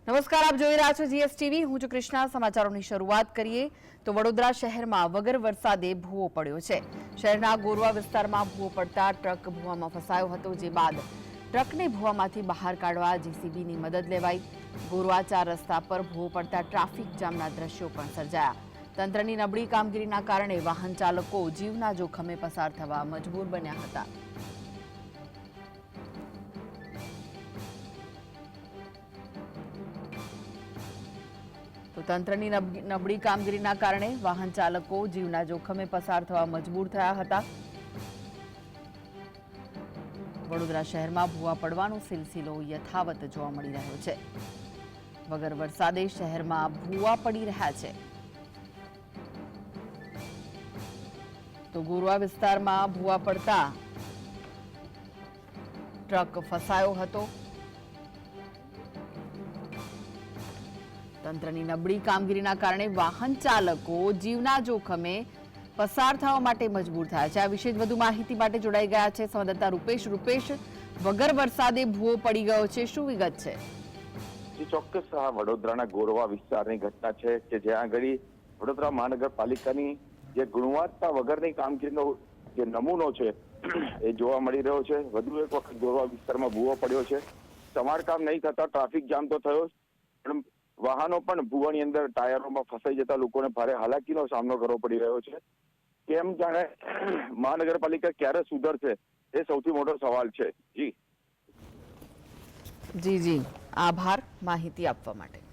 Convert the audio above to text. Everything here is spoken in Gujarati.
નમસ્કાર, આપ જોઈ રહ્યા છો જીએસટીવી। હું છું કૃષ્ણા। સમાચારોની શરૂઆત કરીએ તો વડોદરા શહેરમાં વગર વરસાદે ભૂવો પડ્યો છે। શહેરના ગોરવા વિસ્તારમાં ભૂવો પડતા ટ્રક ભૂવામાં ફસાયો હતો, જે બાદ ટ્રકને ભૂવામાંથી બહાર કાઢવા જેસીબીની મદદ લેવાઈ। ગોરવા 4 રસ્તા પર ભૂવો પડતા ટ્રાફિક જામના દ્રશ્યો પણ સર્જાયા। તંત્રની નબળી કામગીરીના કારણે વાહન ચાલકો જીવના જોખમે પસાર થવા મજબૂર બન્યા હતા। તો તંત્રની નબળી કામગીરીના કારણે વાહન ચાલકો જીવના જોખમે પસાર થવા મજબૂર થયા હતા। વડોદરા શહેરમાં ભૂવા પડવાનો સિલસિલો યથાવત જોવા મળી રહ્યો છે। વગર વરસાદે શહેરમાં ભૂવા પડી રહ્યા છે। તો ગોરવા વિસ્તારમાં ભૂવા પડતા ટ્રક ફસાયો હતો। તંત્રની નબળી કામગીરીના કારણે વાહન ચાલકો જીવના જોખમે પસાર થવા માટે મજબૂર થયા છે। આ વિશે વધુ માહિતી માટે જોડાઈ ગયા છે સંવાદદાતા રૂપેશ। વગર વરસાદે ભૂવો પડી ગયો છે, શું વિગત છે? ચોક્કસ આ વડોદરાના ગોરવા વિસ્તારની ઘટના છે કે જ્યાં આગળ વડોદરા મહાનગરપાલિકાની જે ગુણવત્તા વગરની કામગીરીનો જે નમૂનો છે એ જોવા મળી રહ્યો છે। વધુ એક વખત ગોરવા વિસ્તારમાં ભૂવો પડ્યો છે। સમારકામ નહીં થતા ટ્રાફિક જામ તો થયો, પણ વાહનો પણ ભૂવાની અંદર ટાયરોમાં ફસાઈ જતા લોકોને ભારે હાલાકીનો સામનો કરવો પડી રહ્યો છે। કેમ જાણે મહાનગરપાલિકા ક્યારે સુધરશે એ સૌથી મોટો સવાલ છે। જી આભાર માહિતી આપવા માટે।